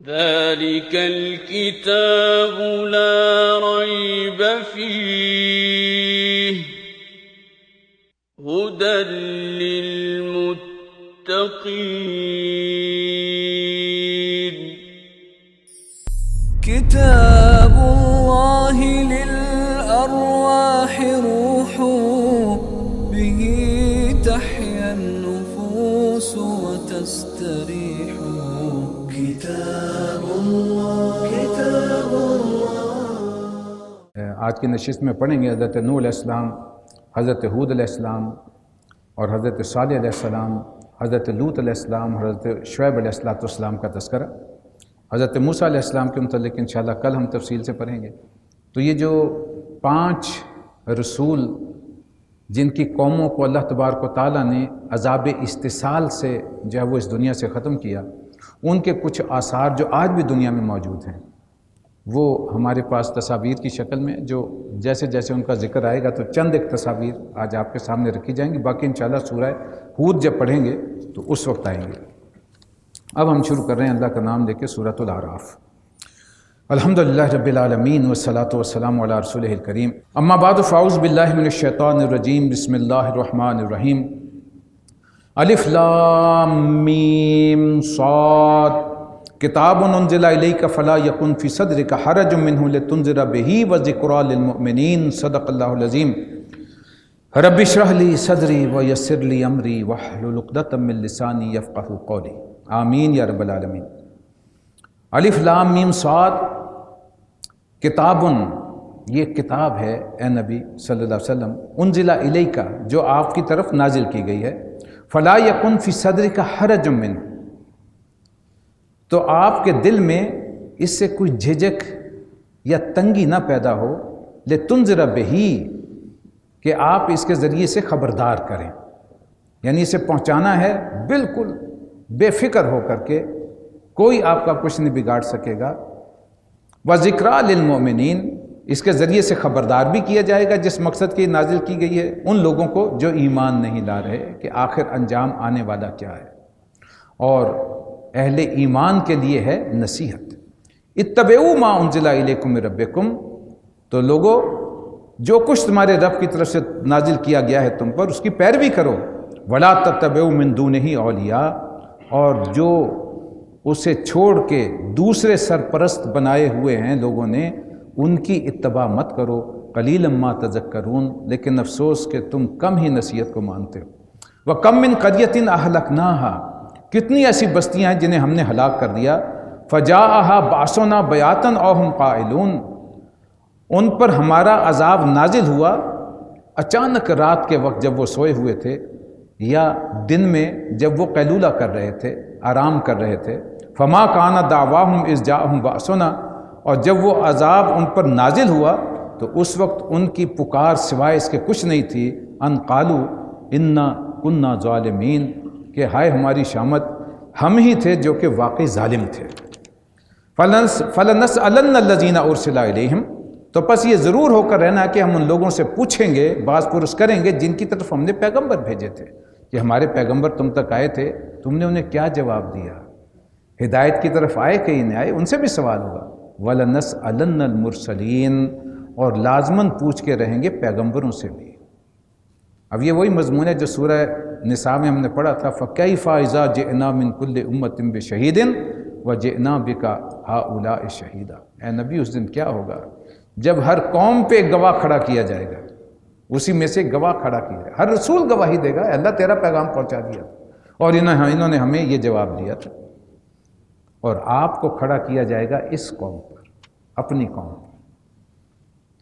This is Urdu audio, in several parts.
ذلك الكتاب لا ريب فيه هدى للمتقين كتاب الله للأرواح روح به تحيا النفوس وتستريح كتاب الله آج کی نشست میں پڑھیں گے حضرت نوح علیہ السلام، حضرت ہود علیہ السلام اور حضرت صالح علیہ السلام، حضرت لوط علیہ السلام، حضرت شعیب علیہ السلام کا تذکرہ۔ حضرت موسیٰ علیہ السلام کے متعلق انشاءاللہ کل ہم تفصیل سے پڑھیں گے۔ تو یہ جو 5 رسول جن کی قوموں کو اللہ تبارک و تعالیٰ نے عذاب استحصال سے جو ہے وہ اس دنیا سے ختم کیا، ان کے کچھ آثار جو آج بھی دنیا میں موجود ہیں وہ ہمارے پاس تصاویر کی شکل میں، جو جیسے جیسے ان کا ذکر آئے گا تو چند ایک تصاویر آج آپ کے سامنے رکھی جائیں گی، باقی انشاءاللہ سورہ ہود جب پڑھیں گے تو اس وقت آئیں گے۔ اب ہم شروع کر رہے ہیں اللہ کا نام لے کے سورۃ الاعراف۔ الحمدللہ رب العالمین والصلاة والسلام علی رسولہ الکریم، اما بعد فاعوذ باللہ من الشیطان الرجیم، بسم اللہ الرحمن الرحیم۔ الف لام میم صاد کتاب انزل الیک فلا یکن فی صدرک حرج منہ لتنذر بہ وذکریٰ للمؤمنین، صدق اللہ العظیم۔ رب اشرح لی صدری ویسر لی امری واحلل عقدۃ من لسانی یفقہوا قولی، آمین یا رب العالمین۔ الف لام میم صاد کتابن، یہ کتاب ہے اے نبی صلی اللہ علیہ وسلم، انزل الیک جو آپ کی طرف نازل کی گئی ہے، فلا یکن فی صدرک حرج منہ، تو آپ کے دل میں اس سے کوئی جھجک یا تنگی نہ پیدا ہو، لتنذر بہ، کہ آپ اس کے ذریعے سے خبردار کریں، یعنی اسے پہنچانا ہے بالکل بے فکر ہو کر کے، کوئی آپ کا کچھ نہیں بگاڑ سکے گا۔ وذکریٰ للمؤمنین، اس کے ذریعے سے خبردار بھی کیا جائے گا جس مقصد کی نازل کی گئی ہے ان لوگوں کو جو ایمان نہیں لا رہے کہ آخر انجام آنے والا کیا ہے، اور اہل ایمان کے لیے ہے نصیحت۔ اتبعوا ما انزل الیکم من ربکم، تو لوگو جو کچھ تمہارے رب کی طرف سے نازل کیا گیا ہے تم پر اس کی پیروی کرو، ولا تتبعوا من دونہ اولیاء، اور جو اسے چھوڑ کے دوسرے سرپرست بنائے ہوئے ہیں لوگوں نے ان کی اتباع مت کرو، قلیلا ما تذکرون، لیکن افسوس کہ تم کم ہی نصیحت کو مانتے ہو۔ وَكَم مِّن قَرْيَةٍ أَهْلَكْنَاهَا، کتنی ایسی بستیاں ہیں جنہیں ہم نے ہلاک کر دیا، فَجَاءَهَا بَعْثُنَا بَيَاتًا أَوْ هُمْ قَائِلُونَ، ان پر ہمارا عذاب نازل ہوا اچانک رات کے وقت جب وہ سوئے ہوئے تھے، یا دن میں جب وہ قیلولہ کر رہے تھے، آرام کر رہے تھے۔ فما کان دعواہم اذ جاءہم بأسنا، اور جب وہ عذاب ان پر نازل ہوا تو اس وقت ان کی پکار سوائے اس کے کچھ نہیں تھی، ان قالو انا کنا ظالمین، کہ ہائے ہماری شامت، ہم ہی تھے جو کہ واقعی ظالم تھے۔ فلنسألن الذین ارسل الیہم، تو پس یہ ضرور ہو کر رہنا کہ ہم ان لوگوں سے پوچھیں گے، باز پرس کریں گے جن کی طرف ہم نے پیغمبر بھیجے تھے، کہ ہمارے پیغمبر تم تک آئے تھے، تم نے انہیں کیا جواب دیا، ہدایت کی طرف آئے کہ نہیں آئے، ان سے بھی سوال ہوگا۔ وَلَنَسْأَلَنَّ الْمُرْسَلِينَ، اور لازماً پوچھ کے رہیں گے پیغمبروں سے بھی۔ اب یہ وہی مضمون ہے جو سورہ نساء میں ہم نے پڑھا تھا، فَكَيْفَ إِذَا جِئْنَا مِن كُلِّ أُمَّةٍ بِشَهِيدٍ وَجِئْنَا بِكَ هَؤُلَاءِ شَهِيدًا، اے نبی اس دن کیا ہوگا جب ہر قوم پہ ایک گواہ کھڑا کیا جائے گا، اسی میں سے ایک گواہ کھڑا کیا جائے گا، ہر رسول گواہی دے گا، اللہ تیرا پیغام پہنچا دیا اور انہوں نے ہمیں یہ جواب دیا تھا، اور آپ کو کھڑا کیا جائے گا اس قوم پر، اپنی قوم پر۔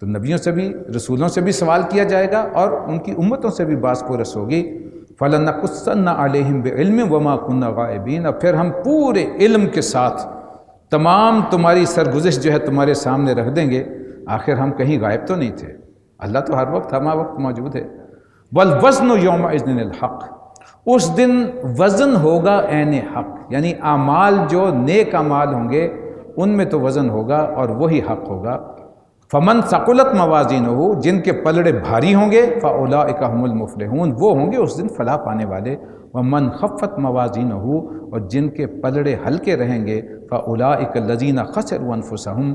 تو نبیوں سے بھی، رسولوں سے بھی سوال کیا جائے گا اور ان کی امتوں سے بھی باز پرس ہوگی۔ فَلَنَقُصَّنَّ عَلَيْهِمْ بِعِلْمٍ وَمَا كُنَّا غَائِبِينَ، اور پھر ہم پورے علم کے ساتھ تمام تمہاری سرگزشت جو ہے تمہارے سامنے رکھ دیں گے، آخر ہم کہیں غائب تو نہیں تھے، اللہ تو ہر وقت ہمہ وقت موجود ہے۔ وَالْوَزْنُ يَوْمَئِذٍ الْحَقُّ، اس دن وزن ہوگا عین حق، یعنی اعمال جو نیک اعمال ہوں گے ان میں تو وزن ہوگا اور وہی حق ہوگا۔ فمن ثقلت موازینہ، جن کے پلڑے بھاری ہوں گے، فاولئک هم المفلحون، وہ ہوں گے اس دن فلاح پانے والے، ومن خفت موازینہ، اور جن کے پلڑے ہلکے رہیں گے، فاولئک الذین خسروا انفسهم،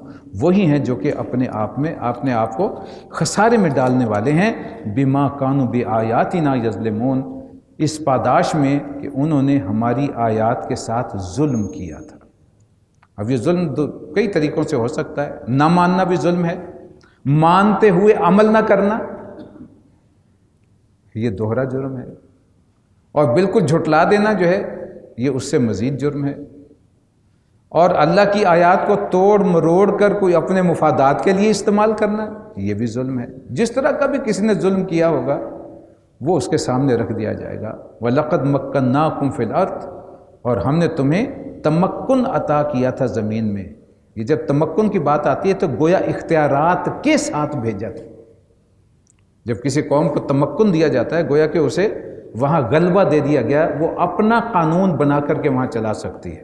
وہی ہیں جو کہ اپنے آپ کو خسارے میں ڈالنے والے ہیں، بما کانوا بآیاتنا یظلمون، اس پاداش میں کہ انہوں نے ہماری آیات کے ساتھ ظلم کیا تھا۔ اب یہ ظلم کئی طریقوں سے ہو سکتا ہے، نہ ماننا بھی ظلم ہے، مانتے ہوئے عمل نہ کرنا یہ دوہرا جرم ہے، اور بالکل جھٹلا دینا جو ہے یہ اس سے مزید جرم ہے، اور اللہ کی آیات کو توڑ مروڑ کر کوئی اپنے مفادات کے لیے استعمال کرنا یہ بھی ظلم ہے۔ جس طرح کا بھی کسی نے ظلم کیا ہوگا وہ اس کے سامنے رکھ دیا جائے گا۔ وَلَقَدْ مَكَّنَّاكُمْ فِي الْأَرْضِ، اور ہم نے تمہیں تمکن عطا کیا تھا زمین میں۔ یہ جب تمکن کی بات آتی ہے تو گویا اختیارات کے ساتھ بھیجا تھا۔ جب کسی قوم کو تمکن دیا جاتا ہے گویا کہ اسے وہاں غلبہ دے دیا گیا، وہ اپنا قانون بنا کر کے وہاں چلا سکتی ہے۔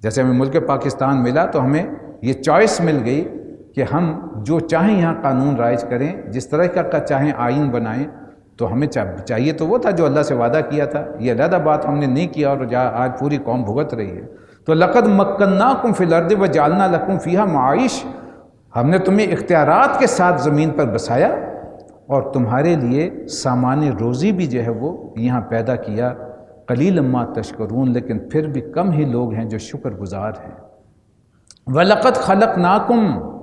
جیسے ہمیں ملک پاکستان ملا تو ہمیں یہ چوائس مل گئی کہ ہم جو چاہیں یہاں قانون رائج کریں، جس طرح کا چاہیں آئین بنائیں، تو ہمیں چاہیے تو وہ تھا جو اللہ سے وعدہ کیا تھا، یہ علیحدہ بات ہم نے نہیں کیا اور آج پوری قوم بھگت رہی ہے۔ تو لقد مکناکم فی الارض وجعلنا لکم فیہا معائش، ہم نے تمہیں اختیارات کے ساتھ زمین پر بسایا اور تمہارے لیے سامان روزی بھی جو ہے وہ یہاں پیدا کیا۔ قلیلا ما تشکرون، لیکن پھر بھی کم ہی لوگ ہیں جو شکر گزار ہیں۔ وَلَقَدْ خَلَقْنَاكُمْ،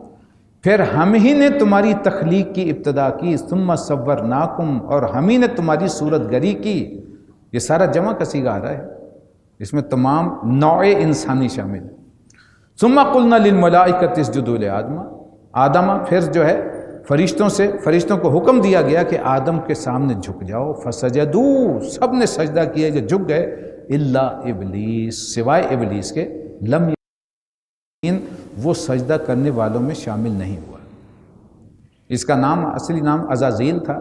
پھر ہم ہی نے تمہاری تخلیق کی ابتدا کی، ثم صورناکم، اور ہم ہی نے تمہاری صورت گری کی۔ یہ سارا جمع کا صیغہ آ رہا ہے، اس میں تمام نوع انسانی شامل ہے۔ ثم قلنا للملائکۃ اسجدوا لآدم، پھر جو ہے فرشتوں کو حکم دیا گیا کہ آدم کے سامنے جھک جاؤ، فسجدوا، سب نے سجدہ کیا جو جھک گئے، الا ابلیس، سوائے ابلیس کے، لم یکن، وہ سجدہ کرنے والوں میں شامل نہیں ہوا۔ اس کا نام اصلی نام عزازیل تھا،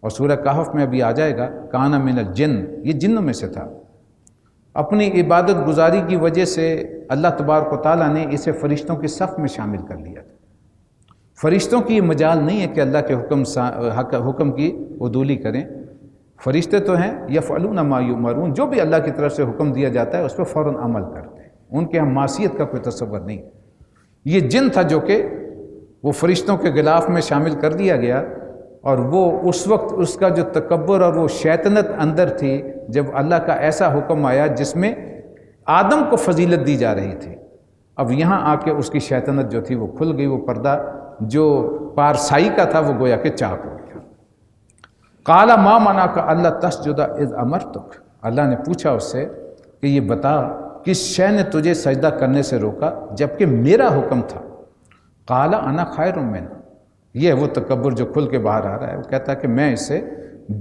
اور سورہ کہف میں ابھی آ جائے گا، کان من الجن، یہ جنوں میں سے تھا۔ اپنی عبادت گزاری کی وجہ سے اللہ تبارک و تعالیٰ نے اسے فرشتوں کی صف میں شامل کر لیا تھا۔ فرشتوں کی یہ مجال نہیں ہے کہ اللہ کے حکم کی عدولی کریں، فرشتے تو ہیں یفعلون ما یؤمرون، جو بھی اللہ کی طرف سے حکم دیا جاتا ہے اس پہ فوراً عمل کرتے ہیں، ان کے ہم معصیت کا کوئی تصور نہیں۔ یہ جن تھا جو کہ وہ فرشتوں کے غلاف میں شامل کر دیا گیا، اور وہ اس وقت اس کا جو تکبر اور وہ شیطنت اندر تھی جب اللہ کا ایسا حکم آیا جس میں آدم کو فضیلت دی جا رہی تھی، اب یہاں آ کے اس کی شیطنت جو تھی وہ کھل گئی، وہ پردہ جو پارسائی کا تھا وہ گویا کہ چاک ہو گیا۔ قال ما منعک الا تسجد اذ امرتک، اللہ نے پوچھا اس سے کہ یہ بتا کس شے نے تجھے سجدہ کرنے سے روکا جبکہ میرا حکم تھا۔ قال انا خیر منہ، یہ ہے وہ تکبر جو کھل کے باہر آ رہا ہے، وہ کہتا ہے کہ میں اس سے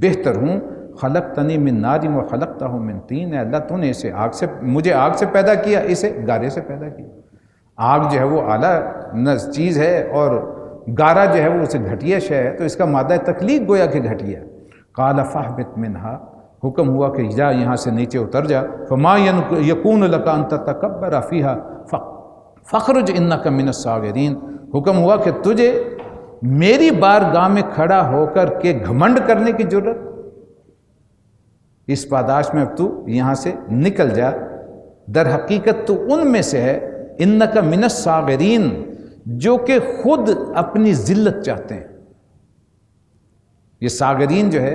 بہتر ہوں۔ خلقتنی من نار و خلقتہ من طین، اللہ تو نے اسے مجھے آگ سے پیدا کیا، اسے گارے سے پیدا کیا۔ آگ جو ہے وہ اعلیٰ چیز ہے اور گارا جو ہے وہ اسے گھٹیا شے ہے، تو اس کا مادہ تخلیق گویا کہ گھٹیا۔ قال فاہبط منہا، حکم ہوا کہ جا یہاں سے نیچے اتر جا، فما یکون لک ان تتکبر فیہا فاخرج انک من الصاغرین، حکم ہوا کہ تجھے میری بارگاہ میں کھڑا ہو کر کے گھمنڈ کرنے کی جرت، اس پاداش میں اب تو یہاں سے نکل جا، در حقیقت تو ان میں سے ہے، انک من الصاغرین، جو کہ خود اپنی ذلت چاہتے ہیں۔ یہ صاغرین جو ہے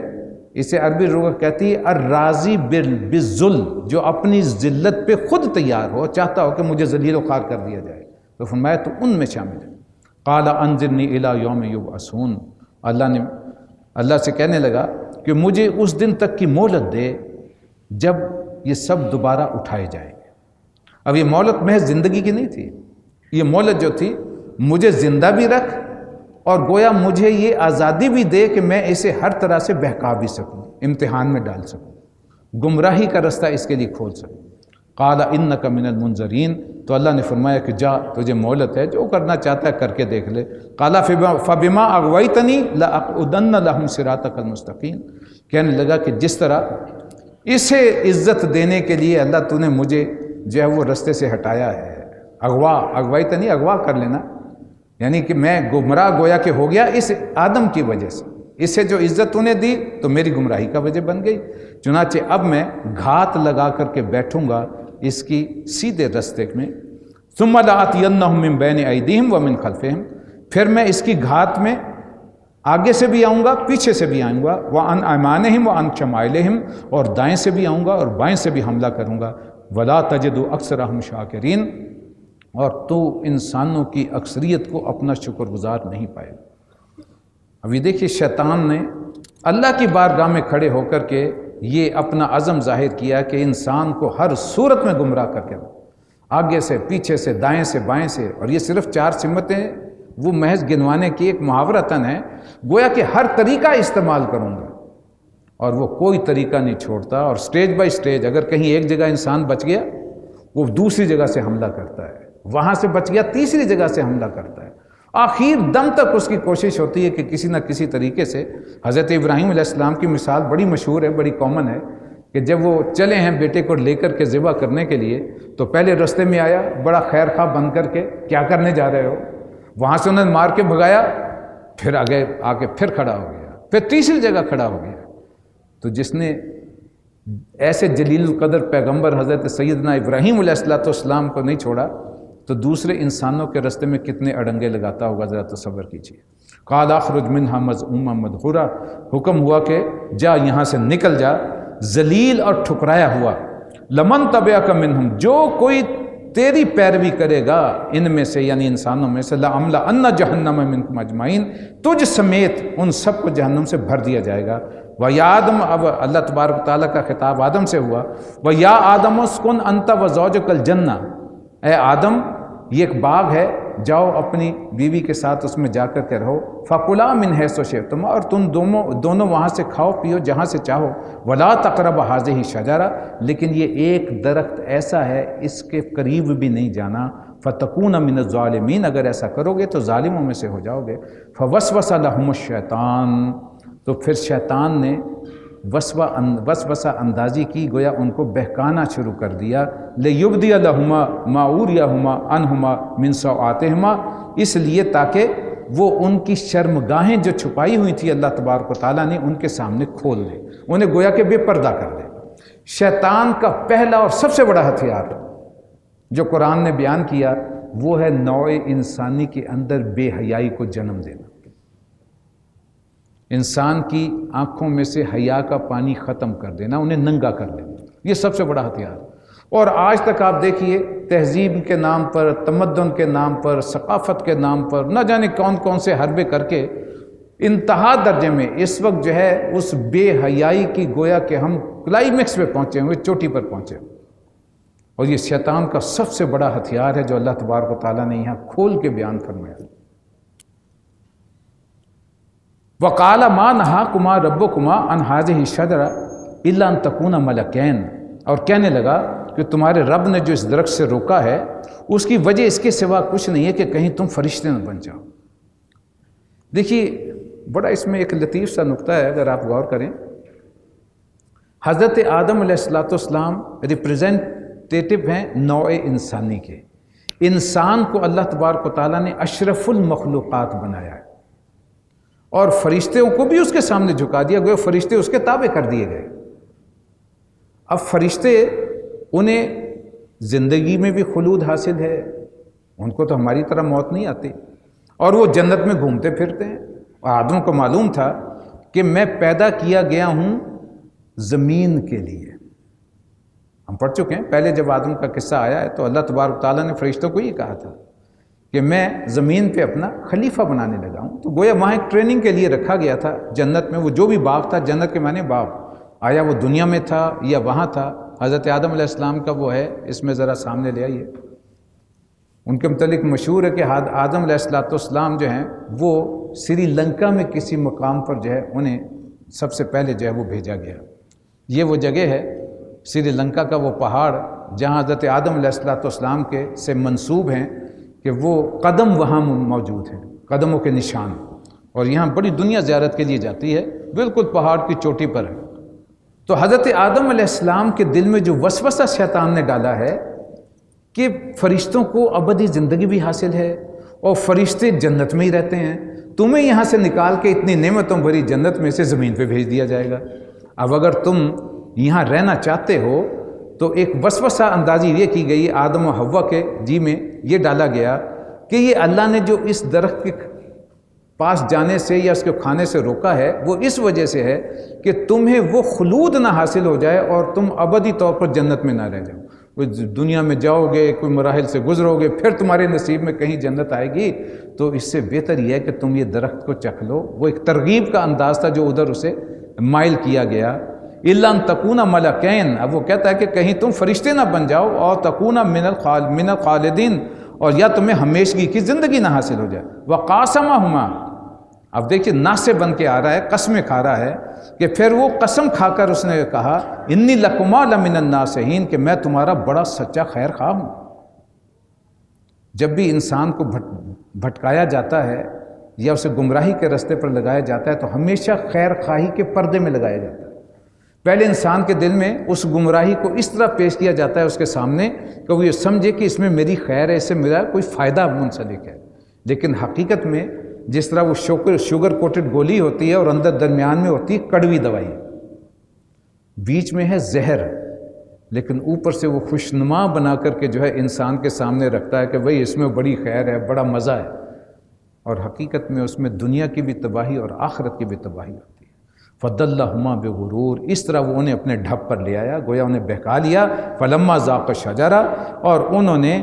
اسے عربی لغہ کہتی ہے الراضی بالذل، جو اپنی ذلت پہ خود تیار ہو، چاہتا ہو کہ مجھے ذلیل و خوار کر دیا جائے، تو فرمایا تو ان میں شامل ہے۔ قال انظرنی الی یوم یبعثون، اللہ سے کہنے لگا کہ مجھے اس دن تک کی مہلت دے جب یہ سب دوبارہ اٹھائے جائیں گے۔ اب یہ مہلت محض زندگی کی نہیں تھی، یہ مہلت جو تھی مجھے زندہ بھی رکھ اور گویا مجھے یہ آزادی بھی دے کہ میں اسے ہر طرح سے بہکا بھی سکوں، امتحان میں ڈال سکوں، گمراہی کا رستہ اس کے لیے کھول سکوں۔ قال انک من المنظرین، تو اللہ نے فرمایا کہ جا تجھے مہلت ہے، جو کرنا چاہتا ہے کر کے دیکھ لے۔ قال فبما اغویتنی لاقعدن لهم صراطک المستقیم، کہنے لگا کہ جس طرح اسے عزت دینے کے لیے اللہ تو نے مجھے جو ہے وہ رستے سے ہٹایا ہے، اغویتنی اغوا کر لینا، یعنی کہ میں گمراہ گویا کہ ہو گیا اس آدم کی وجہ سے، اسے جو عزت انہیں دی تو میری گمراہی کا وجہ بن گئی، چنانچہ اب میں گھات لگا کر کے بیٹھوں گا اس کی سیدھے رستے میں، ثم لآتینہم من بین ایدیہم ومن خلفہم، پھر میں اس کی گھات میں آگے سے بھی آؤں گا پیچھے سے بھی آؤں گا، وعن ایمانہم وعن شمائلہم، اور دائیں سے بھی آؤں گا اور بائیں سے بھی حملہ کروں گا، ولا تجد اکثرہم شاکرین، اور تو انسانوں کی اکثریت کو اپنا شکر گزار نہیں پائے۔ ابھی دیکھیے شیطان نے اللہ کی بارگاہ میں کھڑے ہو کر کے یہ اپنا عزم ظاہر کیا کہ انسان کو ہر صورت میں گمراہ کر کے، آگے سے پیچھے سے دائیں سے بائیں سے، اور یہ صرف 4 سمتیں وہ محض گنوانے کی ایک محاورتاً ہے، گویا کہ ہر طریقہ استعمال کروں گا، اور وہ کوئی طریقہ نہیں چھوڑتا، اور سٹیج بائی سٹیج اگر کہیں ایک جگہ انسان بچ گیا وہ دوسری جگہ سے حملہ کرتا ہے، وہاں سے بچ گیا تیسری جگہ سے حملہ کرتا ہے، آخر دم تک اس کی کوشش ہوتی ہے کہ کسی نہ کسی طریقے سے۔ حضرت ابراہیم علیہ السلام کی مثال بڑی مشہور ہے، بڑی کامن ہے، کہ جب وہ چلے ہیں بیٹے کو لے کر کے ذبح کرنے کے لیے تو پہلے رستے میں آیا بڑا خیر خواہ بن کر کے، کیا کرنے جا رہے ہو، وہاں سے انہیں مار کے بھگایا، پھر آگے آ کے پھر کھڑا ہو گیا، پھر تیسری جگہ کھڑا ہو گیا۔ تو جس نے ایسے جلیل القدر پیغمبر حضرت سیدنا ابراہیم علیہ السلام کو نہیں چھوڑا تو دوسرے انسانوں کے رستے میں کتنے اڑنگے لگاتا ہوگا، ذرا تصور کیجیے۔ قال اخرج منها مذءوما مدحورا، حکم ہوا کہ جا یہاں سے نکل جا ذلیل اور ٹھکرایا ہوا، لمن تبعک منہم، جو کوئی تیری پیروی کرے گا ان میں سے یعنی انسانوں میں سے، لأملأن جہنم منکم اجمعین، تجھ سمیت ان سب کو جہنم سے بھر دیا جائے گا۔ وَيَا آدم، اب اللہ تبارک و تعالیٰ کا خطاب آدم سے ہوا، وَيَا آدم اسکن انت وزوجک الجنہ، اے آدم یہ ایک باغ ہے، جاؤ اپنی بیوی کے ساتھ اس میں جا کر کے رہو، فَكُلَا مِنْ حَيْثُ شِئْتُمَا، اور تم دونوں وہاں سے کھاؤ پیو جہاں سے چاہو، وَلَا تَقْرَبَ هَذِهِ الشَّجَرَةَ، لیکن یہ ایک درخت ایسا ہے اس کے قریب بھی نہیں جانا، فَتَكُونَ مِنَ الظَّالِمِينَ، اگر ایسا کرو گے تو ظالموں میں سے ہو جاؤ گے۔ فَوَسْوَسَ لَهُمُ الشَّيْطَانُ، تو پھر شیطان نے وسوسہ اندازی کی، گویا ان کو بہکانا شروع کر دیا، لِيُبْدِيَ لَهُمَا مَا أُورِيَهُمَا عَنْهُمَا مِنْ سَوْآتِهِمَا، اس لیے تاکہ وہ ان کی شرمگاہیں جو چھپائی ہوئی تھی اللہ تبارک و تعالیٰ نے ان کے سامنے کھول دے، انہیں گویا کہ بے پردہ کر دے۔ شیطان کا پہلا اور سب سے بڑا ہتھیار جو قرآن نے بیان کیا وہ ہے نوع انسانی کے اندر بے حیائی کو جنم دینا، انسان کی آنکھوں میں سے حیا کا پانی ختم کر دینا، انہیں ننگا کر دینا، یہ سب سے بڑا ہتھیار۔ اور آج تک آپ دیکھیے تہذیب کے نام پر، تمدن کے نام پر، ثقافت کے نام پر نہ جانے کون کون سے حربے کر کے انتہا درجے میں اس وقت جو ہے اس بے حیائی کی گویا کہ ہم کلائمیکس پہ پہنچے ہوئے، چوٹی پر پہنچے، اور یہ شیطان کا سب سے بڑا ہتھیار ہے جو اللہ تبارک و تعالیٰ نے یہاں کھول کے بیان فرمایا۔ وَقَالَ مَا نَهَاكُمَا رَبُّكُمَا عَنْ هَٰذِهِ الشَّجَرَةِ إِلَّا أَن تَكُونَا مَلَكَيْنِ، اور کہنے لگا کہ تمہارے رب نے جو اس درخت سے روکا ہے اس کی وجہ اس کے سوا کچھ نہیں ہے کہ کہیں تم فرشتے نہ بن جاؤ۔ دیکھیے بڑا اس میں ایک لطیف سا نقطہ ہے اگر آپ غور کریں، حضرت آدم علیہ السلام ریپریزنٹیٹو ہیں نوع انسانی کے، انسان کو اللہ تبارک و تعالیٰ نے اشرف المخلوقات بنایا ہے، اور فرشتوں کو بھی اس کے سامنے جھکا دیا گیا، فرشتے اس کے تابع کر دیے گئے۔ اب فرشتے انہیں زندگی میں بھی خلود حاصل ہے، ان کو تو ہماری طرح موت نہیں آتی، اور وہ جنت میں گھومتے پھرتے ہیں، اور آدم کو معلوم تھا کہ میں پیدا کیا گیا ہوں زمین کے لیے۔ ہم پڑھ چکے ہیں پہلے جب آدم کا قصہ آیا ہے تو اللہ تبارک تعالیٰ نے فرشتوں کو یہ کہا تھا کہ میں زمین پہ اپنا خلیفہ بنانے لگا ہوں، تو گویا وہاں ایک ٹریننگ کے لیے رکھا گیا تھا جنت میں، وہ جو بھی باغ تھا، جنت کے معنی باغ، آیا وہ دنیا میں تھا یا وہاں تھا، حضرت آدم علیہ السلام کا وہ ہے، اس میں ذرا سامنے لے آئیے۔ ان کے متعلق مشہور ہے کہ آدم علیہ السلام جو ہیں وہ سری لنکا میں کسی مقام پر جو ہے انہیں سب سے پہلے جو ہے وہ بھیجا گیا۔ یہ وہ جگہ ہے سری لنکا کا وہ پہاڑ جہاں حضرت آدم علیہ السلام کے سے منسوب ہیں کہ وہ قدم وہاں موجود ہیں، قدموں کے نشان، اور یہاں بڑی دنیا زیارت کے لیے جاتی ہے، بالکل پہاڑ کی چوٹی پر ہے۔ تو حضرت آدم علیہ السلام کے دل میں جو وسوسہ شیطان نے ڈالا ہے کہ فرشتوں کو ابدی زندگی بھی حاصل ہے اور فرشتے جنت میں ہی رہتے ہیں، تمہیں یہاں سے نکال کے اتنی نعمتوں بھری جنت میں سے زمین پہ بھیج دیا جائے گا۔ اب اگر تم یہاں رہنا چاہتے ہو تو ایک وسوسہ اندازی یہ کی گئی آدم و حوا کے جی میں یہ ڈالا گیا کہ یہ اللہ نے جو اس درخت کے پاس جانے سے یا اس کے کھانے سے روکا ہے وہ اس وجہ سے ہے کہ تمہیں وہ خلود نہ حاصل ہو جائے اور تم ابدی طور پر جنت میں نہ رہ جاؤ۔ دنیا میں جاؤ گے، کوئی مراحل سے گزرو گے، پھر تمہارے نصیب میں کہیں جنت آئے گی، تو اس سے بہتر یہ ہے کہ تم یہ درخت کو چکھ لو۔ وہ ایک ترغیب کا انداز تھا جو ادھر اسے مائل کیا گیا۔ الا ان تکون ملکین، اب وہ کہتا ہے کہ کہیں تم فرشتے نہ بن جاؤ، اور تکون من الخالدین، اور یا تمہیں ہمیشگی کی زندگی نہ حاصل ہو جائے۔ وقاسمہما، اب دیکھیے نہ سے بن کے آ رہا ہے، قسمیں کھا رہا ہے کہ پھر وہ قسم کھا کر اس نے کہا انی لکما لمن الناصحین، کہ میں تمہارا بڑا سچا خیر خواہ ہوں۔ جب بھی انسان کو بھٹکایا جاتا ہے یا اسے گمراہی کے راستے پر لگایا جاتا ہے تو ہمیشہ خیر خواہی کے پردے میں لگایا جاتا ہے۔ پہلے انسان کے دل میں اس گمراہی کو اس طرح پیش کیا جاتا ہے اس کے سامنے کہ وہ یہ سمجھے کہ اس میں میری خیر ہے، اس سے میرا کوئی فائدہ منسلک ہے، لیکن حقیقت میں جس طرح وہ شوگر کوٹڈ گولی ہوتی ہے اور اندر درمیان میں ہوتی ہے کڑوی دوائی، بیچ میں ہے زہر، لیکن اوپر سے وہ خوشنما بنا کر کے جو ہے انسان کے سامنے رکھتا ہے کہ بھئی اس میں بڑی خیر ہے، بڑا مزہ ہے، اور حقیقت میں اس میں دنیا کی بھی تباہی اور آخرت کی بھی تباہی ہوتی ہے۔ فَضَلَّهُمَا بِغُرُورٍ، اس طرح وہ انہیں اپنے ڈھپ پر لے آیا، گویا انہیں بہکا لیا۔ فَلَمَّا ذَاقَ الشَّجَرَةَ، اور انہوں نے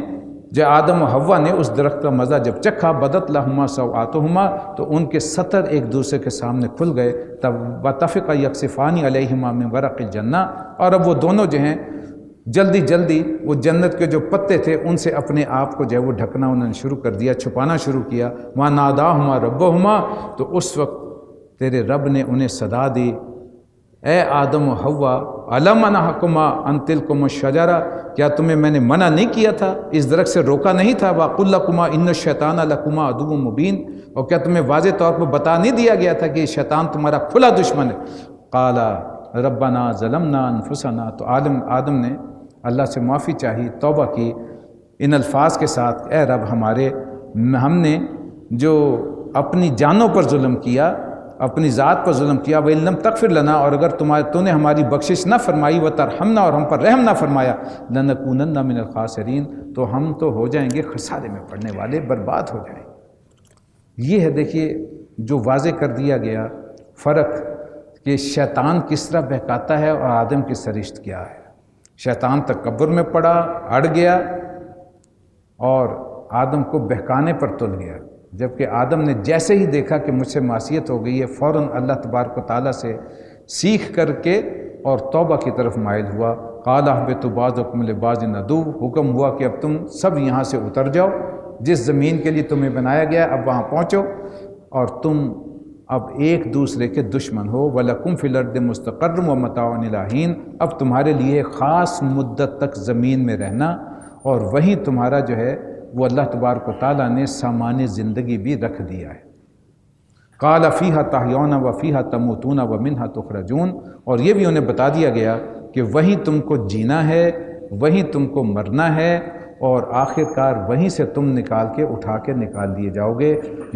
جو آدم و حوا نے اس درخت کا مزہ جب چکھا، بدت لہما سوآتہما، تو ان کے سطر ایک دوسرے کے سامنے کھل گئے۔ تب وطفقا یکسفان علیہما من ورق الجنہ، اور اب وہ دونوں جو ہیں جلدی جلدی وہ جنت کے جو پتے تھے ان سے اپنے آپ کو جو ہے وہ ڈھکنا انہوں نے شروع کر دیا، چھپانا شروع کیا۔ وَنَادَاهُمَا رَبُّهُمَا، تو اس وقت تیرے رب نے انہیں صدا دی، اے آدم و حوا، أَلَمْ أَنْهَكُمَا عَنْ تِلْكُمُ الشَّجَرَةِ، کیا تمہیں میں نے منع نہیں کیا تھا، اس درخت سے روکا نہیں تھا؟ وَقُلْ لَكُمَا إِنَّ الشَّيْطَانَ لَكُمَا عَدُوٌّ مُّبِينٌ، اور کیا تمہیں واضح طور پر بتا نہیں دیا گیا تھا کہ شیطان تمہارا کھلا دشمن ہے؟ قَالَ رَبَّنَا ظَلَمْنَا أَنفُسَنَا، تو آدم نے اللہ سے معافی چاہی، توبہ کی ان الفاظ کے ساتھ، اے رب ہمارے، ہم نے جو اپنی جانوں پر ظلم کیا، اپنی ذات پر ظلم کیا، وَإِن لَمْ تَغْفِرْ لَنَا، اور اگر تو نے ہماری بخشش نہ فرمائی، وَتَرْحَمْنَا، اور ہم پر رحم نہ فرمایا، لَنَكُونَنَّ مِنَ الْخَاسِرِينَ، تو ہم تو ہو جائیں گے خسارے میں پڑنے والے، برباد ہو جائیں گے۔ یہ ہے دیکھیے جو واضح کر دیا گیا فرق کہ شیطان کس طرح بہکاتا ہے اور آدم کی سرشت کیا ہے۔ شیطان تکبر میں پڑا، اڑ گیا اور آدم کو بہکانے پر تل گیا، جبکہ آدم نے جیسے ہی دیکھا کہ مجھ سے معصیت ہو گئی ہے، فوراً اللہ تبارک و تعالیٰ سے سیکھ کر کے اور توبہ کی طرف مائل ہوا۔ قَالَ اهْبِطُوا بَعْضُكُمْ لِبَعْضٍ عَدُوٌّ، حکم ہوا کہ اب تم سب یہاں سے اتر جاؤ، جس زمین کے لیے تمہیں بنایا گیا اب وہاں پہنچو، اور تم اب ایک دوسرے کے دشمن ہو۔ وَلَكُمْ فِي الْأَرْضِ مُسْتَقَرٌّ وَمَتَاعٌ إِلَىٰ حِينٍ، اب تمہارے لیے خاص مدت تک زمین میں رہنا، اور وہیں تمہارا جو ہے وہ اللہ تبارک و تعالیٰ نے سامان زندگی بھی رکھ دیا ہے۔ قَالَ فِيهَا تَحْيَوْنَ وَفِيهَا تَمُوتُونَ وَمِنْهَا تُخْرَجُونَ، اور یہ بھی انہیں بتا دیا گیا کہ وہیں تم کو جینا ہے، وہیں تم کو مرنا ہے، اور آخر کار وہیں سے تم نکال کے اٹھا کے نکال دیے جاؤ گے۔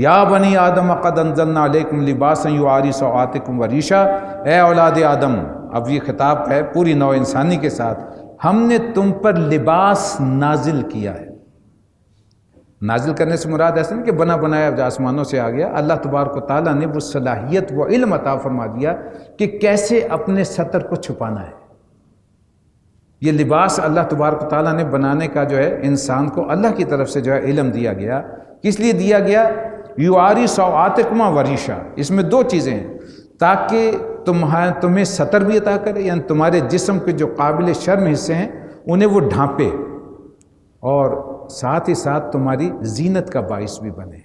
یا بنی آدم قد انزلنا علیکم لباسا یواری سوآتکم وریشا، اے اولاد آدم، اب یہ خطاب ہے پوری نوع انسانی کے ساتھ، ہم نے تم پر لباس نازل کیا ہے۔ نازل کرنے سے مراد ایسا نہیں کہ بنا بنایا آسمانوں سے آ گیا، اللہ تبارک و تعالیٰ نے وہ صلاحیت و علم عطا فرما دیا کہ کیسے اپنے ستر کو چھپانا ہے۔ یہ لباس اللہ تبارک و تعالیٰ نے بنانے کا جو ہے انسان کو اللہ کی طرف سے جو ہے علم دیا گیا۔ کس لیے دیا گیا؟ یواری سوآتکما وریشا، اس میں دو چیزیں ہیں، تاکہ تمہیں ستر بھی عطا کرے، یعنی تمہارے جسم کے جو قابل شرم حصے ہیں انہیں وہ ڈھانپے، اور ساتھ ہی ساتھ تمہاری زینت کا باعث بھی بنے،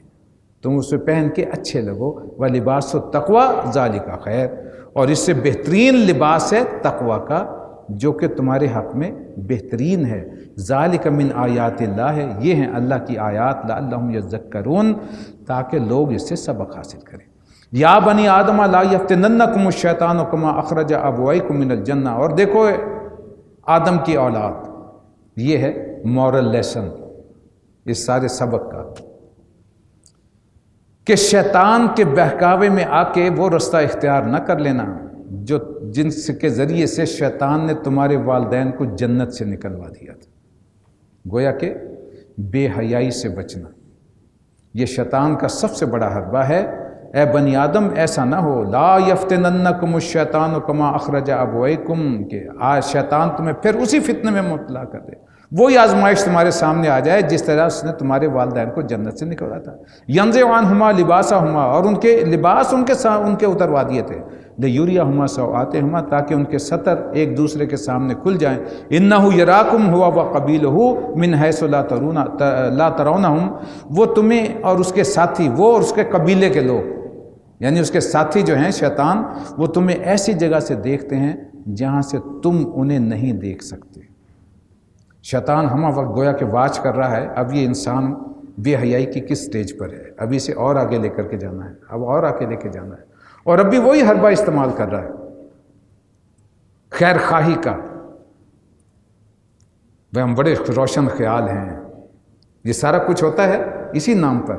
تم اسے پہن کے اچھے لگو۔ وَلِبَاسُ التَّقْوَىٰ ذَلِكَ خَيْرٌ، اور اس سے بہترین لباس ہے تقویٰ کا، جو کہ تمہارے حق میں بہترین ہے۔ ذَلِكَ مِنْ آیات اللہ ہے، یہ ہیں اللہ کی آیات، لَعَلَّهُمْ يَذَّكَّرُونَ، تاکہ لوگ اس سے سبق حاصل کریں۔ یا بنی آدم لا یفتننکم الشیطان کما اخرج ابویکم من الجنہ، اور دیکھو آدم کی اولاد، یہ ہے مورل لیسن اس سارے سبق کا، کہ شیطان کے بہکاوے میں آ کے وہ رستہ اختیار نہ کر لینا جو جن کے ذریعے سے شیطان نے تمہارے والدین کو جنت سے نکلوا دیا تھا. گویا کہ بے حیائی سے بچنا یہ شیطان کا سب سے بڑا حربہ ہے. اے بنی آدم ایسا نہ ہو، لا یفتننکم الشیطان کما اخرج ابویکم، کہ آج شیطان تمہیں پھر اسی فتنے میں مبتلا کر دے، وہی آزمائش تمہارے سامنے آ جائے جس طرح اس نے تمہارے والدین کو جنت سے نکلا تھا. ینزع عنہما لباسہما، اور ان کے لباس ان کے اتروا دیے تھے، لیریہما سوآتہما، تاکہ ان کے سطر ایک دوسرے کے سامنے کھل جائیں. انہ یراکم ہوا وقبیلہ من حیث لا ترونہم، وہ تمہیں اور اس کے ساتھی، وہ اور اس کے قبیلے کے لوگ یعنی اس کے ساتھی جو ہیں شیطان، وہ تمہیں ایسی جگہ سے دیکھتے ہیں جہاں سے تم انہیں نہیں دیکھ سکتے. شیطان ہمہ وقت گویا کہ واچ کر رہا ہے اب یہ انسان بے حیائی کی کس سٹیج پر ہے، اب اسے اور آگے لے کر کے جانا ہے، اب اور آگے لے کے جانا ہے، اور اب بھی وہی حربہ استعمال کر رہا ہے خیر خواہی کا. وہ ہم بڑے روشن خیال ہیں، یہ سارا کچھ ہوتا ہے اسی نام پر.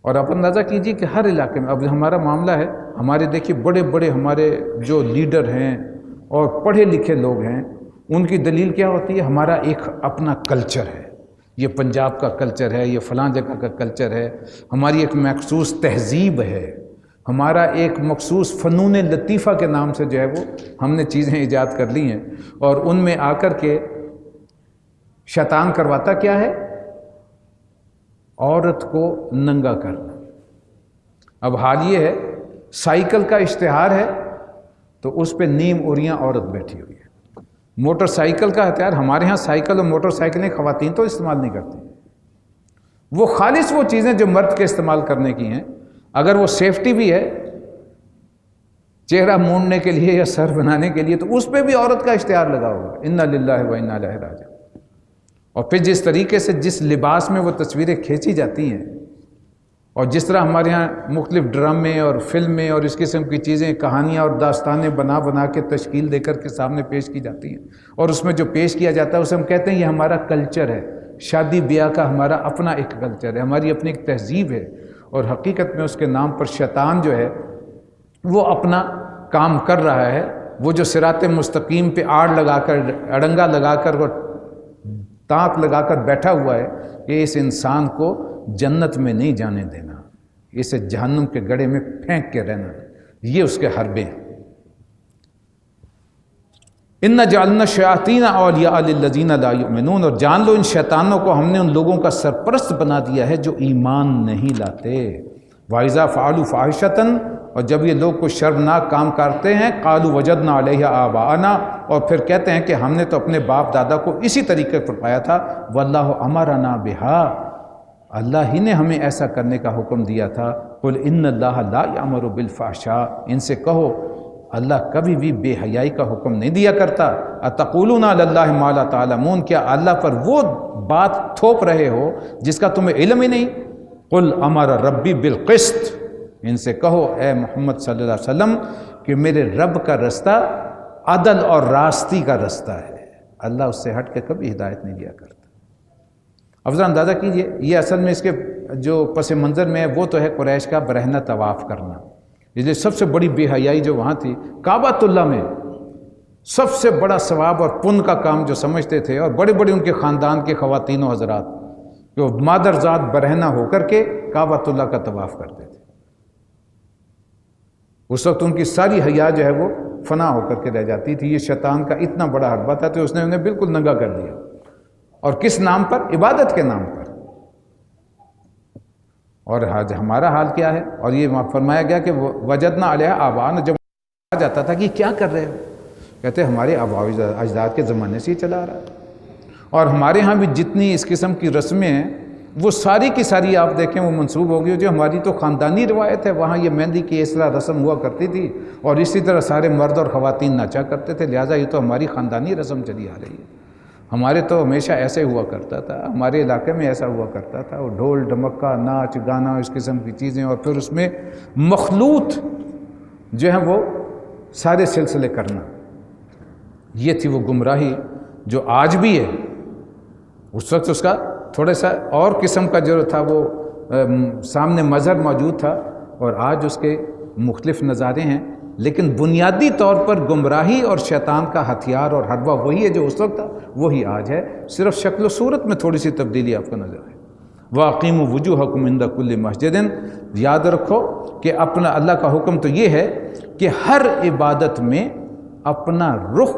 اور آپ اندازہ کیجئے کہ ہر علاقے میں اب ہمارا معاملہ ہے، ہمارے دیکھیے بڑے بڑے ہمارے جو لیڈر ہیں اور پڑھے لکھے لوگ ہیں، ان کی دلیل کیا ہوتی ہے؟ ہمارا ایک اپنا کلچر ہے، یہ پنجاب کا کلچر ہے، یہ فلاں جگہ کا کلچر ہے، ہماری ایک مخصوص تہذیب ہے، ہمارا ایک مخصوص فنون لطیفہ کے نام سے جو ہے وہ ہم نے چیزیں ایجاد کر لی ہیں. اور ان میں آ کر کے شیطان کرواتا کیا ہے؟ عورت کو ننگا کرنا. اب حال یہ ہے سائیکل کا اشتہار ہے تو اس پہ نیم اوریاں عورت بیٹھی ہوئی ہے. موٹر سائیکل کا ہتھیار، ہمارے ہاں سائیکل اور موٹر سائیکلیں خواتین تو استعمال نہیں کرتی، وہ خالص وہ چیزیں جو مرد کے استعمال کرنے کی ہیں، اگر وہ سیفٹی بھی ہے چہرہ مونڈنے کے لیے یا سر بنانے کے لیے، تو اس پہ بھی عورت کا اشتہار لگا ہوگا، انا للہ و انا الیہ راجعون. اور پھر جس طریقے سے جس لباس میں وہ تصویریں کھینچی جاتی ہیں، اور جس طرح ہمارے ہاں مختلف ڈرامے اور فلمیں اور اس قسم کی چیزیں، کہانیاں اور داستانیں بنا بنا کے تشکیل دے کر کے سامنے پیش کی جاتی ہیں، اور اس میں جو پیش کیا جاتا ہے اسے ہم کہتے ہیں یہ ہمارا کلچر ہے. شادی بیاہ کا ہمارا اپنا ایک کلچر ہے، ہماری اپنی ایک تہذیب ہے. اور حقیقت میں اس کے نام پر شیطان جو ہے وہ اپنا کام کر رہا ہے. وہ جو صراط مستقیم پہ آڑ لگا کر، اڑنگا لگا کر، وہ تانت لگا کر بیٹھا ہوا ہے کہ اس انسان کو جنت میں نہیں جانے دینا، اسے جہنم کے گڑھے میں پھینک کے رہنا. یہ اس کے حربے ہیں. ان جعلنا الشیاطین اولیاء للذین لا یؤمنون، اور جان لو ان شیطانوں کو ہم نے ان لوگوں کا سرپرست بنا دیا ہے جو ایمان نہیں لاتے. وَإِذَا فَعَلُوا فَاحِشَةً، اور جب یہ لوگ کوئی شرمناک کام کرتے ہیں، قَالُوا وَجَدْنَا عَلَيْهَا آبَاءَنَا، اور پھر کہتے ہیں کہ ہم نے تو اپنے باپ دادا کو اسی طریقے پر پایا تھا. وَاللَّهُ أَمَرَنَا بِهَا، اللہ ہی نے ہمیں ایسا کرنے کا حکم دیا تھا. قُلْ إِنَّ اللَّهَ لَا يَأْمُرُ بِالْفَحْشَاءِ، ان سے کہو اللہ کبھی بھی بے حیائی کا حکم نہیں دیا کرتا. اَتَقُولُونَ عَلَى اللَّهِ مَا لَا تَعْلَمُونَ، کیا اللہ پر وہ بات تھوپ رہے ہو جس کا تمہیں علم ہی نہیں. قُلْ أَمَرَ رَبِّي بِالْقِسْطِ، ان سے کہو اے محمد صلی اللہ علیہ وسلم کہ میرے رب کا رستہ عدل اور راستی کا رستہ ہے. اللہ اس سے ہٹ کے کبھی ہدایت نہیں دیا کرتا. اب ذرا اندازہ کیجئے، یہ اصل میں اس کے جو پس منظر میں ہے وہ تو ہے قریش کا برہنہ طواف کرنا. یہ سب سے بڑی بے حیائی جو وہاں تھی کعبۃ اللہ میں، سب سے بڑا ثواب اور پن کا کام جو سمجھتے تھے، اور بڑے بڑے ان کے خاندان کے خواتین و حضرات جو مادر ذات برہنہ ہو کر کے کعبۃ اللہ کا طواف کرتے تھے. اس وقت ان کی ساری حیا جو ہے وہ فنا ہو کر کے رہ جاتی تھی. یہ شیطان کا اتنا بڑا حربہ تھا تو اس نے انہیں بالکل ننگا کر دیا. اور کس نام پر؟ عبادت کے نام پر. اور آج ہمارا حال کیا ہے؟ اور یہ فرمایا گیا کہ وجدنا علیہ آباءنا، جب آ جاتا تھا کہ کیا کر رہے ہو، کہتے ہمارے آباء اجداد کے زمانے سے ہی چلا آ رہا ہے. اور ہمارے ہاں بھی جتنی اس قسم کی رسمیں ہیں وہ ساری کی ساری آپ دیکھیں وہ منسوب ہوگی جو ہماری تو خاندانی روایت ہے. وہاں یہ مہندی کی اس طرح رسم ہوا کرتی تھی، اور اسی طرح سارے مرد اور خواتین ناچا کرتے تھے، لہٰذا یہ تو ہماری خاندانی رسم چلی آ رہی ہے. ہمارے تو ہمیشہ ایسے ہوا کرتا تھا، ہمارے علاقے میں ایسا ہوا کرتا تھا. وہ ڈھول ڈمکا، ناچ گانا، اس قسم کی چیزیں، اور پھر اس میں مخلوط جو ہے وہ سارے سلسلے کرنا. یہ تھی وہ گمراہی جو آج بھی ہے. اس وقت اس کا تھوڑا سا اور قسم کا جو تھا وہ سامنے مظہر موجود تھا اور آج اس کے مختلف نظارے ہیں، لیکن بنیادی طور پر گمراہی اور شیطان کا ہتھیار اور حربہ وہی ہے جو اس وقت تھا، وہی آج ہے، صرف شکل و صورت میں تھوڑی سی تبدیلی آپ کو نظر آئے۔ وَأَقِيمُوا وُجُوهَكُمْ عِنْدَ كُلِّ مَسْجِدٍ، یاد رکھو کہ اپنا اللہ کا حکم تو یہ ہے کہ ہر عبادت میں اپنا رخ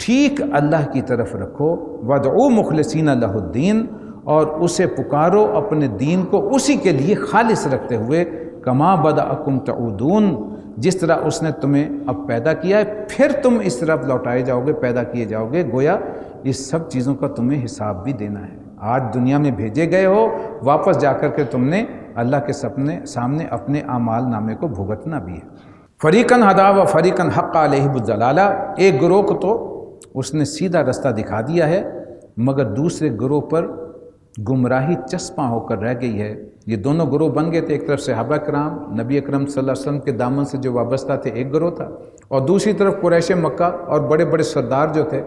ٹھیک اللہ کی طرف رکھو، وَادْعُوا مُخْلِصِينَ لَهُ الدِّينَ، اور اسے پکارو اپنے دین کو اسی کے لیے خالص رکھتے ہوئے، کما بدأکم تعودون، جس طرح اس نے تمہیں اب پیدا کیا ہے پھر تم اس طرف لوٹائے جاؤ گے، پیدا کیے جاؤ گے، گویا اس سب چیزوں کا تمہیں حساب بھی دینا ہے۔ آج دنیا میں بھیجے گئے ہو، واپس جا کر کے تم نے اللہ کے سامنے اپنے اعمال نامے کو بھگتنا بھی ہے۔ فریقاً ہدا و فریقاً حق علیہم الضلالہ، ایک گروہ کو تو اس نے سیدھا رستہ دکھا دیا ہے، مگر دوسرے گروہ پر گمراہی چسپاں ہو کر رہ گئی ہے۔ یہ دونوں گروہ بن گئے تھے، ایک طرف صحابہ کرام نبی اکرم صلی اللہ علیہ وسلم کے دامن سے جو وابستہ تھے ایک گروہ تھا، اور دوسری طرف قریش مکہ اور بڑے بڑے سردار جو تھے،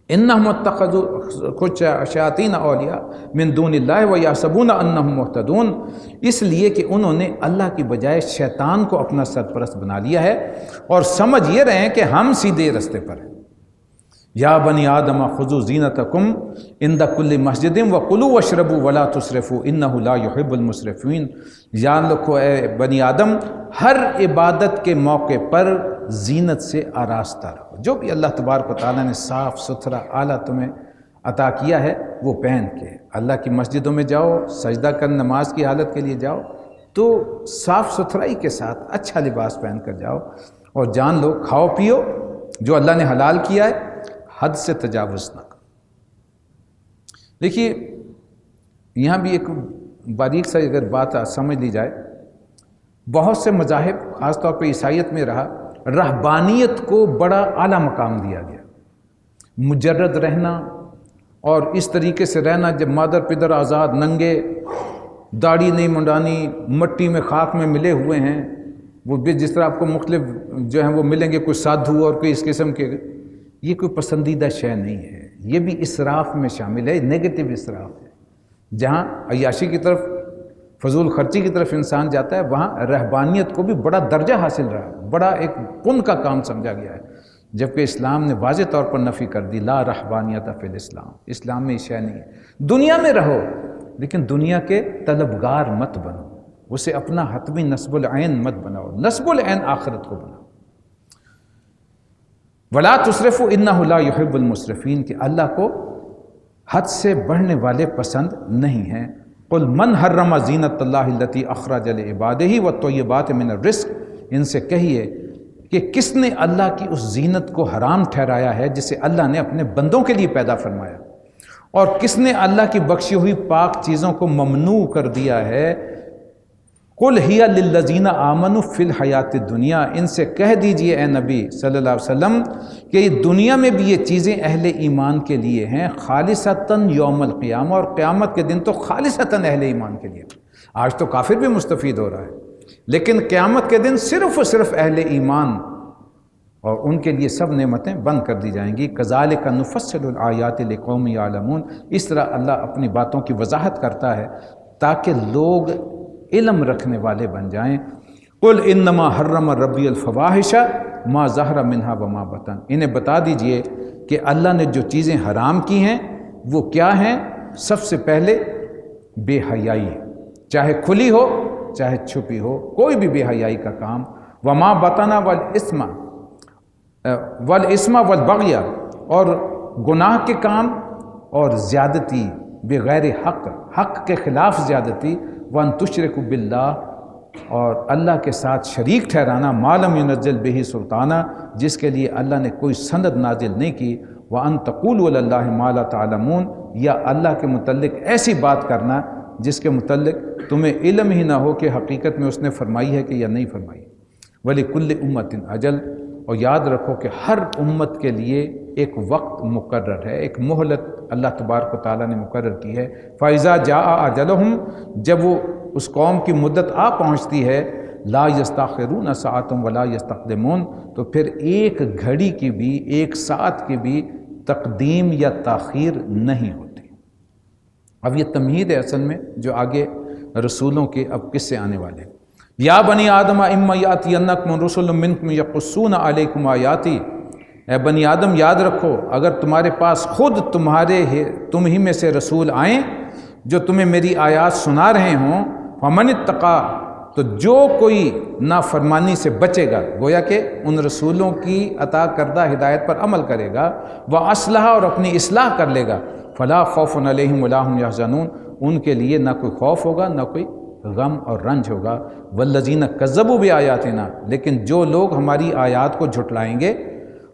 انہم اتخذوا کچھ شیاطین اولیاء من دون اللہ ویحسبون انہم مہتدون، اس لیے کہ انہوں نے اللہ کی بجائے شیطان کو اپنا سرپرست بنا لیا ہے اور سمجھ یہ رہے ہیں کہ ہم سیدھے رستے پر ہیں۔ یا بنی آدم خذوا زینتکم عند کل مسجد وکلوا واشربوا ولا تسرفوا انہ لا یحب المسرفین، جان رکھو اے بنی آدم، ہر عبادت کے موقع پر زینت سے آراستہ رہو، جو بھی اللہ تبارک و تعالیٰ نے صاف ستھرا اعلیٰ تمہیں عطا کیا ہے وہ پہن کے اللہ کی مسجدوں میں جاؤ، سجدہ کر نماز کی حالت کے لیے جاؤ تو صاف ستھرائی کے ساتھ اچھا لباس پہن کر جاؤ، اور جان لو کھاؤ پیو جو اللہ نے حلال کیا ہے، حد سے تجاوز نہ کرو۔ دیکھیے یہاں بھی ایک باریک سا اگر بات سمجھ لی جائے، بہت سے مذاہب خاص طور پہ عیسائیت میں رہا، رہبانیت کو بڑا اعلیٰ مقام دیا گیا، مجرد رہنا اور اس طریقے سے رہنا جب مادر پدر آزاد، ننگے، داڑھی نہیں منڈانی، مٹی میں خاک میں ملے ہوئے ہیں، وہ بھی جس طرح آپ کو مختلف جو ہیں وہ ملیں گے، کوئی سادھو اور کوئی اس قسم کے، یہ کوئی پسندیدہ شے نہیں ہے، یہ بھی اسراف میں شامل ہے، نیگیٹو اسراف ہے۔ جہاں عیاشی کی طرف، فضول خرچی کی طرف انسان جاتا ہے، وہاں رہبانیت کو بھی بڑا درجہ حاصل رہا ہے، بڑا ایک پن کا کام سمجھا گیا ہے، جبکہ اسلام نے واضح طور پر نفی کر دی، لا رہبانیت فی الاسلام، اسلام میں یہ شے نہیں ہے۔ دنیا میں رہو لیکن دنیا کے طلبگار مت بنو، اسے اپنا حتمی نصب العین مت بناؤ، نصب العین آخرت کو بناؤ۔ ولا تسرفوا انہ لا یحب المسرفین، کہ اللہ کو حد سے بڑھنے والے پسند نہیں ہیں۔ قل من حرم زینت اللہ التی اخرج لعبادہ والطیبات من الرزق، ان سے کہیے کہ کس نے اللہ کی اس زینت کو حرام ٹھہرایا ہے جسے اللہ نے اپنے بندوں کے لیے پیدا فرمایا، اور کس نے اللہ کی بخشی ہوئی پاک چیزوں کو ممنوع کر دیا ہے۔ قل ہی للذین آمنوا فی الحیات الدنیا، ان سے کہہ دیجئے اے نبی صلی اللہ علیہ وسلم کہ یہ دنیا میں بھی یہ چیزیں اہل ایمان کے لیے ہیں، خالصتاً یوم القیامہ، اور قیامت کے دن تو خالصتاً اہل ایمان کے لیے۔ آج تو کافر بھی مستفید ہو رہا ہے، لیکن قیامت کے دن صرف و صرف اہل ایمان، اور ان کے لیے سب نعمتیں بند کر دی جائیں گی۔ کذالک نفصل الآیات لقوم یعلمون، اس طرح اللہ اپنی باتوں کی وضاحت کرتا ہے تاکہ لوگ علم رکھنے والے بن جائیں۔ قل انما حرم ربی الفواحش ما ظہر منہا وما بطن، انہیں بتا دیجئے کہ اللہ نے جو چیزیں حرام کی ہیں وہ کیا ہیں؟ سب سے پہلے بے حیائی، چاہے کھلی ہو چاہے چھپی ہو، کوئی بھی بے حیائی کا کام، وما بطن والاسم والبغی، اور گناہ کے کام اور زیادتی بغیر حق، حق کے خلاف زیادتی، وَأَن تُشْرِكُوا بِاللَّهِ، اور اللہ کے ساتھ شریک ٹھہرانا، مَا لَمْ يُنَزِّلْ بِهِ سُلْطَانًا، جس کے لیے اللہ نے کوئی سند نازل نہیں کی، وَأَن تَقُولُوا عَلَى اللَّهِ مَا لَا تَعْلَمُونَ، یا اللہ کے متعلق ایسی بات کرنا جس کے متعلق تمہیں علم ہی نہ ہو کہ حقیقت میں اس نے فرمائی ہے کہ یا نہیں فرمائی۔ وَلِكُلِّ أُمَّةٍ أَجَلٌ، اور یاد رکھو کہ ہر امت کے لیے ایک وقت مقرر ہے، ایک مہلت اللہ تبارک و تعالیٰ نے مقرر کی ہے۔ فَإِذَا جَاءَ أَجَلُهُمْ، جب وہ اس قوم کی مدت آ پہنچتی ہے، لَا يَسْتَأْخِرُونَ سَاعَةً وَلَا يَسْتَقْدِمُونَ، تو پھر ایک گھڑی کی بھی، ایک ساعت کی بھی تقدیم یا تاخیر نہیں ہوتی۔ اب یہ تمہید ہے اصل میں جو آگے رسولوں کے اب کس سے آنے والے. یا بنی آدم اما یاتینکم رسل منکم یقصون علیکم آیاتی، اے بنی آدم یاد رکھو اگر تمہارے پاس خود تم ہی میں سے رسول آئیں جو تمہیں میری آیات سنا رہے ہوں، فمن اتقا، تو جو کوئی نافرمانی سے بچے گا، گویا کہ ان رسولوں کی عطا کردہ ہدایت پر عمل کرے گا، وَأَصْلَحَ، اور اپنی اصلاح کر لے گا، فَلَا خَوْفٌ عَلَيْهِمْ وَلَا هُمْ يَحْزَنُونَ، ان کے لیے نہ کوئی خوف ہوگا نہ کوئی غم اور رنج ہوگا. وَالَّذِينَ كَذَّبُوا بِآيَاتِنَا، لیکن جو لوگ ہماری آیات کو جھٹلائیں گے،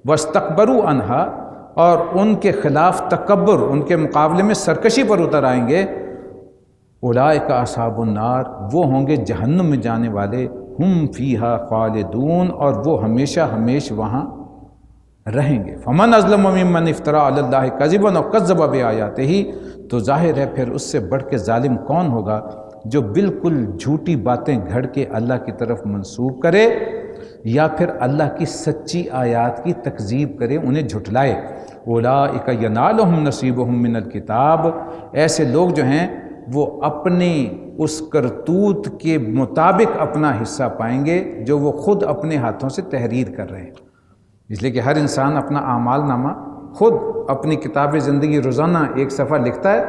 وَاسْتَكْبَرُوا عَنْهَا، اور ان کے خلاف تکبر، ان کے مقابلے میں سرکشی پر اتر آئیں گے، اولئک اصحاب النار، وہ ہوں گے جہنم میں جانے والے، ہم فیہا خالدون، اور وہ ہمیشہ ہمیش وہاں رہیں گے. فمن اظلم ممن افترى علی اللہ کذبا وکذب بآیاتہ، تو ظاہر ہے پھر اس سے بڑھ کے ظالم کون ہوگا جو بالکل جھوٹی باتیں گھڑ کے اللہ کی طرف منسوب کرے یا پھر اللہ کی سچی آیات کی تکذیب کرے، انہیں جھٹلائے. اولئک ینالہم نصیبہم من الکتاب، ایسے لوگ جو ہیں وہ اپنی اس کرتوت کے مطابق اپنا حصہ پائیں گے جو وہ خود اپنے ہاتھوں سے تحریر کر رہے ہیں. اس لیے کہ ہر انسان اپنا اعمال نامہ خود اپنی کتاب زندگی روزانہ ایک صفحہ لکھتا ہے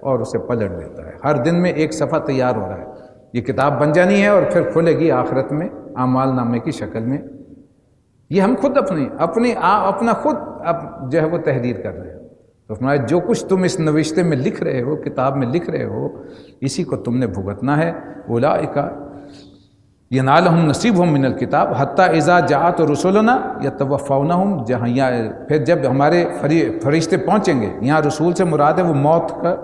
اور اسے پلٹ دیتا ہے. ہر دن میں ایک صفحہ تیار ہو رہا ہے، یہ کتاب بن جانی ہے اور پھر کھلے گی آخرت میں اعمال نامے کی شکل میں. یہ ہم خود اپنا خود جو ہے وہ تحریر کر رہے ہیں. تو فرمایا جو کچھ تم اس نوشتے میں لکھ رہے ہو، کتاب میں لکھ رہے ہو، اسی کو تم نے بھگتنا ہے. اولئک ینالہم نصیبہم من الکتاب حتی اذا جاءت رسلنا یتوفونہم، پھر جب ہمارے فرشتے پہنچیں گے، یہاں رسول سے مراد ہے وہ موت کا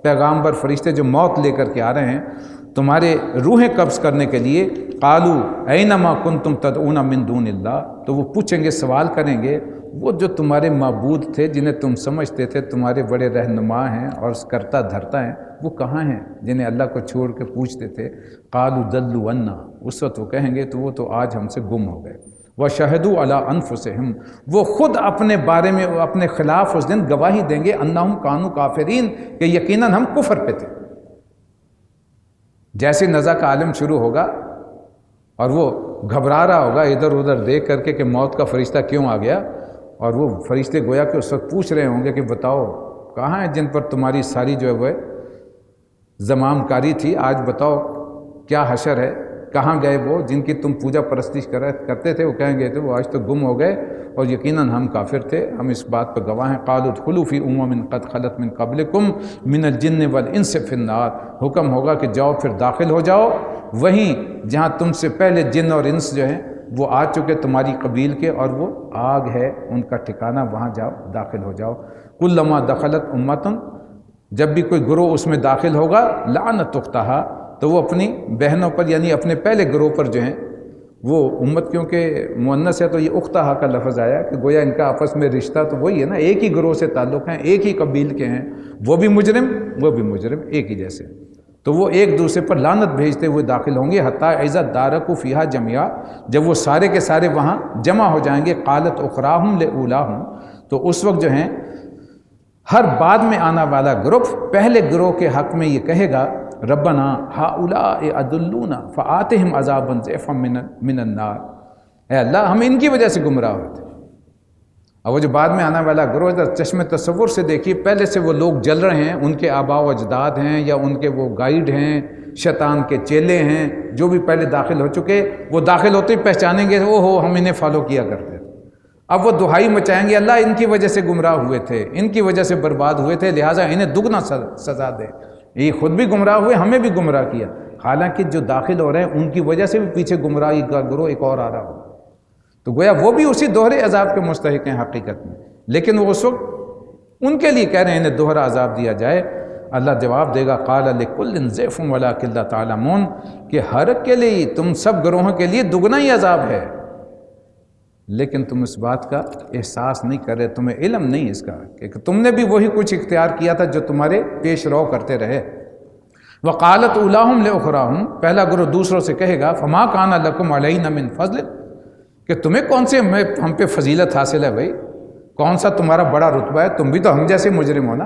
پیغامبر فرشتے جو موت لے کر کے آ رہے ہیں تمہارے روحیں قبض کرنے کے لیے. قالوا اینما کنتم تدعون من دون اللہ، تو وہ پوچھیں گے، سوال کریں گے، وہ جو تمہارے معبود تھے جنہیں تم سمجھتے تھے تمہارے بڑے رہنما ہیں اور کرتا دھرتا ہیں، وہ کہاں ہیں جنہیں اللہ کو چھوڑ کے پوچھتے تھے. قالوا ضلوا عنا، اس وقت وہ کہیں گے تو وہ تو آج ہم سے گم ہو گئے. وشہدوا علی انفسہم، وہ خود اپنے بارے میں اپنے خلاف اس دن گواہی دیں گے، انہم کانوا کافرین، کہ یقیناً ہم کفر پہ تھے. جیسے نزع کا عالم شروع ہوگا اور وہ گھبرا رہا ہوگا ادھر ادھر دیکھ کر کے کہ موت کا فرشتہ کیوں آ گیا، اور وہ فرشتے گویا کہ اس وقت پوچھ رہے ہوں گے کہ بتاؤ کہاں ہیں جن پر تمہاری ساری جو ہے وہ زمام کاری تھی، آج بتاؤ کیا حشر ہے، کہاں گئے وہ جن کی تم پوجا پرستش کرتے تھے. وہ کہیں گے تو وہ آج تو گم ہو گئے اور یقیناً ہم کافر تھے، ہم اس بات پر گواہ ہیں. قالوا ادخلوا فی امم قد خلت من قبلکم من الجن والانس فی النار، حکم ہوگا کہ جاؤ پھر داخل ہو جاؤ وہیں جہاں تم سے پہلے جن اور انس جو ہیں وہ آ چکے تمہاری قبیل کے، اور وہ آگ ہے ان کا ٹھکانہ، وہاں جاؤ داخل ہو جاؤ. کلما دخلت امتن، جب بھی کوئی گروہ اس میں داخل ہوگا، لعنت اختہا، تو وہ اپنی بہنوں پر یعنی اپنے پہلے گروہ پر جو ہیں وہ امت، کیونکہ مؤنث ہے تو یہ اختہا کا لفظ آیا کہ گویا ان کا آپس میں رشتہ تو وہی ہے نا، ایک ہی گروہ سے تعلق ہیں، ایک ہی قبیل کے ہیں، وہ بھی مجرم ایک ہی جیسے. تو وہ ایک دوسرے پر لعنت بھیجتے ہوئے داخل ہوں گے. حتی اذا دارکوا فیہا جميعا، جب وہ سارے کے سارے وہاں جمع ہو جائیں گے. قالت اخراہم لاولاہم، تو اس وقت جو ہیں ہر بعد میں آنا والا گروپ پہلے گروہ کے حق میں یہ کہے گا، ربنا ہؤلاء اضلونا فآتہم عذابا ضعفا من النار، اے اللہ ہم ان کی وجہ سے گمراہ ہوئے تھے. اور وہ جو بعد میں آنا والا گروہ چشم تصور سے دیکھیے، پہلے سے وہ لوگ جل رہے ہیں، ان کے آباء و اجداد ہیں یا ان کے وہ گائیڈ ہیں، شیطان کے چیلے ہیں، جو بھی پہلے داخل ہو چکے، وہ داخل ہوتے ہی پہچانیں گے او ہم انہیں فالو کیا کرتے تھے. اب وہ دہائی مچائیں گے، اللہ ان کی وجہ سے گمراہ ہوئے تھے، ان کی وجہ سے برباد ہوئے تھے، لہٰذا انہیں دگنا سزا دے. یہ خود بھی گمراہ ہوئے، ہمیں بھی گمراہ کیا. حالانکہ جو داخل ہو رہے ہیں ان کی وجہ سے بھی پیچھے گمراہی کا گروہ ایک اور آ رہا ہو، تو گویا وہ بھی اسی دوہرے عذاب کے مستحق ہیں حقیقت میں. لیکن وہ اس وقت ان کے لیے کہہ رہے ہیں انہیں دوہرا عذاب دیا جائے. اللہ جواب دے گا، قال لکل ضعف ولکن لا تعلمون، کہ ہر ایک کے لیے، تم سب گروہوں کے لیے دگنا ہی عذاب ہے، لیکن تم اس بات کا احساس نہیں کر رہے، تمہیں علم نہیں اس کا کہ تم نے بھی وہی کچھ اختیار کیا تھا جو تمہارے پیش رو کرتے رہے. وقالت اولاہم لاخراہم، پہلا گروہ دوسروں سے کہے گا، فما کان لکم علینا من فضل، کہ تمہیں کون سے ہم پہ فضیلت حاصل ہے بھائی، کون سا تمہارا بڑا رتبہ ہے، تم بھی تو ہم جیسے مجرم ہو نا.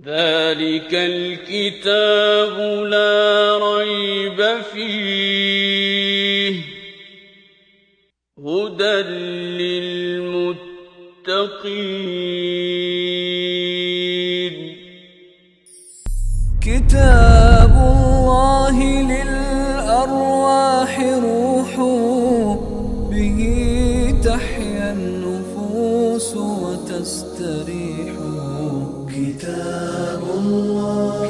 ذلك الكتاب لا ريب فيه هدى للمتقين كتاب الله للأرواح روح، به تحيا النفوس وتستريح. كتاب الله